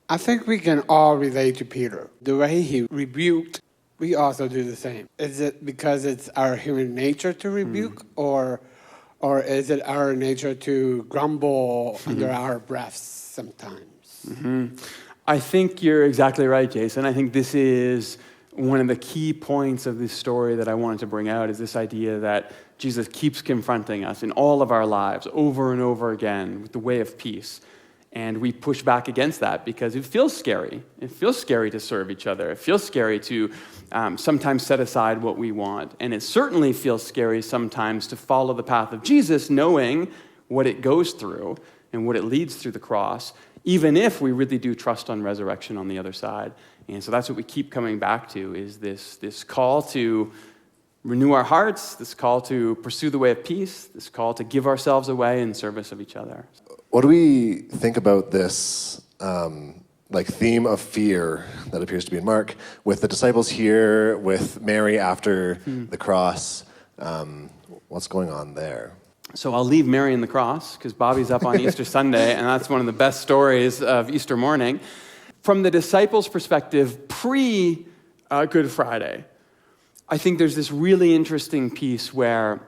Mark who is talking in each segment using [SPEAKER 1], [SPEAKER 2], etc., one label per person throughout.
[SPEAKER 1] I think we can all relate to Peter. The way he rebuked, we also do the same. Is it because it's our human nature to rebuke, or is it our nature to grumble under our breaths sometimes?
[SPEAKER 2] I think you're exactly right, Jason. I think this is one of the key points of this story that I wanted to bring out, is this idea that Jesus keeps confronting us in all of our lives over and over again with the way of peace. And we push back against that because it feels scary. It feels scary to serve each other. It feels scary to sometimes set aside what we want. And it certainly feels scary sometimes to follow the path of Jesus, knowing what it goes through and what it leads through the cross, even if we really do trust on resurrection on the other side. And so that's what we keep coming back to, is this call to renew our hearts, this call to pursue the way of peace, this call to give ourselves away in service of each other.
[SPEAKER 3] What do we think about this theme of fear that appears to be in Mark, with the disciples here, with Mary after the cross? What's going on there?
[SPEAKER 2] So I'll leave Mary and the cross, because Bobby's up on Easter Sunday, and that's one of the best stories of Easter morning. From the disciples' perspective, pre-Good Friday, I think there's this really interesting piece where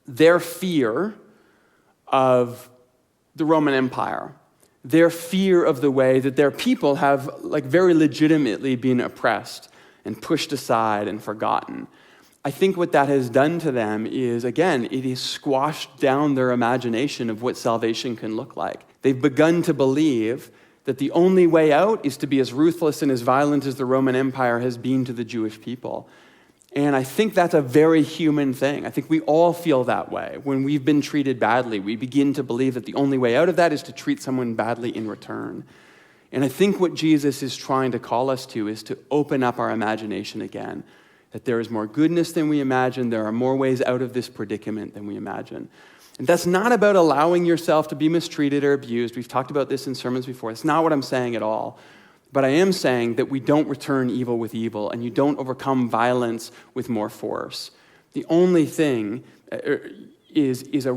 [SPEAKER 2] their fear of the Roman Empire, their fear of the way that their people have very legitimately been oppressed and pushed aside and forgotten. I think what that has done to them is, again, it has squashed down their imagination of what salvation can look like. They've begun to believe that the only way out is to be as ruthless and as violent as the Roman Empire has been to the Jewish people. And I think that's a very human thing. I think we all feel that way. When we've been treated badly, we begin to believe that the only way out of that is to treat someone badly in return. And I think what Jesus is trying to call us to is to open up our imagination again, that there is more goodness than we imagine, there are more ways out of this predicament than we imagine. And that's not about allowing yourself to be mistreated or abused. We've talked about this in sermons before. It's not what I'm saying at all. But I am saying that we don't return evil with evil, and you don't overcome violence with more force. The only thing is a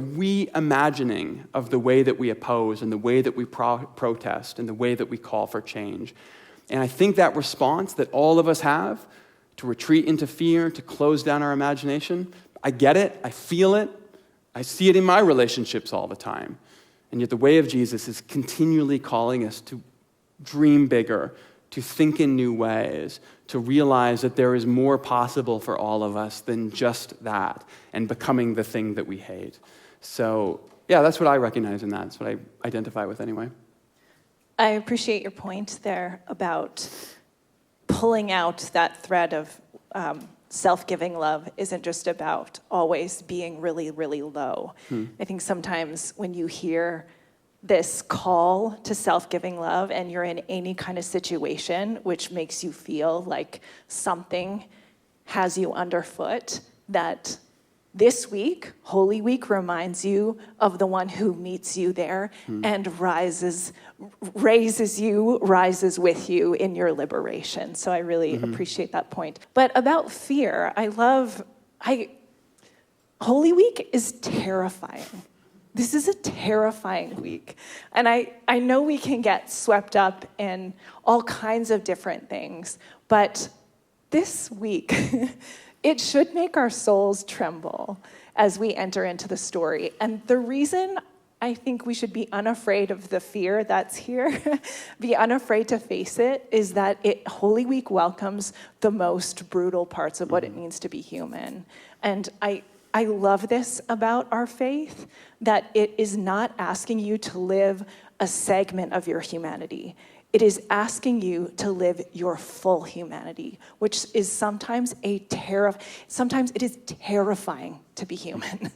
[SPEAKER 2] reimagining of the way that we oppose and the way that we protest and the way that we call for change. And I think that response that all of us have to retreat into fear, to close down our imagination, I get it, I feel it, I see it in my relationships all the time. And yet the way of Jesus is continually calling us to dream bigger, to think in new ways, to realize that there is more possible for all of us than just that and becoming the thing that we hate. So, yeah, that's what I recognize in that. That's what I identify with anyway.
[SPEAKER 4] I appreciate your point there about pulling out that thread of self-giving love isn't just about always being really, really low. I think sometimes when you hear this call to self-giving love and you're in any kind of situation which makes you feel like something has you underfoot, that this week, Holy Week, reminds you of the one who meets you there and raises with you in your liberation. So I really appreciate that point. But about fear, Holy Week is terrifying. This is a terrifying week. And I know we can get swept up in all kinds of different things, but this week, it should make our souls tremble as we enter into the story. And the reason I think we should be unafraid of the fear that's here, be unafraid to face it, is that Holy Week welcomes the most brutal parts of what it means to be human. And I love this about our faith, that it is not asking you to live a segment of your humanity. It is asking you to live your full humanity, which is sometimes sometimes it is terrifying to be human.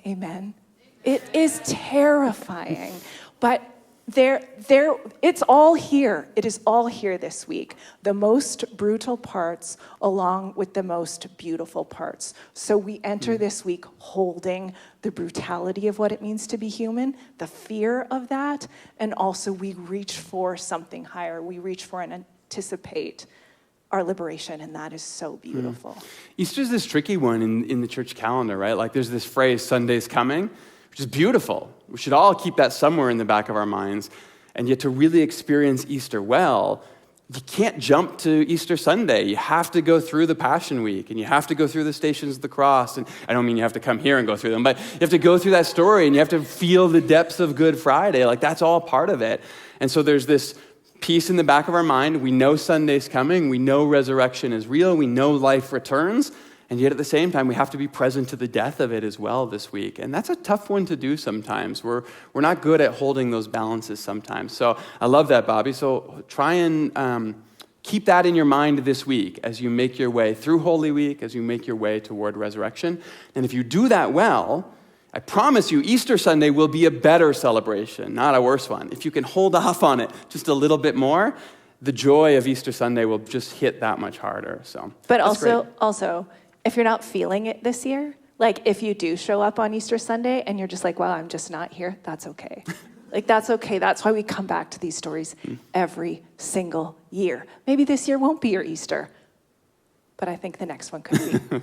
[SPEAKER 4] Amen. It is terrifying, but it's all here. It is all here this week. The most brutal parts along with the most beautiful parts. So we enter this week holding the brutality of what it means to be human, the fear of that, and also we reach for something higher. We reach for and anticipate our liberation, and that is so beautiful.
[SPEAKER 2] Easter's this tricky one in the church calendar, right? Like there's this phrase, Sunday's coming, which is beautiful. We should all keep that somewhere in the back of our minds. And yet to really experience Easter well, you can't jump to Easter Sunday. You have to go through the Passion Week, and you have to go through the Stations of the Cross. And I don't mean you have to come here and go through them, but you have to go through that story, and you have to feel the depths of Good Friday. Like, that's all part of it. And so there's this piece in the back of our mind. We know Sunday's coming. We know resurrection is real. We know life returns. And yet at the same time, we have to be present to the death of it as well this week. And that's a tough one to do sometimes. We're not good at holding those balances sometimes. So I love that, Bobby. So try and keep that in your mind this week as you make your way through Holy Week, as you make your way toward resurrection. And if you do that well, I promise you, Easter Sunday will be a better celebration, not a worse one. If you can hold off on it just a little bit more, the joy of Easter Sunday will just hit that much harder. So,
[SPEAKER 4] But
[SPEAKER 2] that's great.
[SPEAKER 4] also, if you're not feeling it this year, like if you do show up on Easter Sunday and you're just like, well, I'm just not here, that's okay. Like, that's okay. That's why we come back to these stories every single year. Maybe this year won't be your Easter, but I think the next one could be.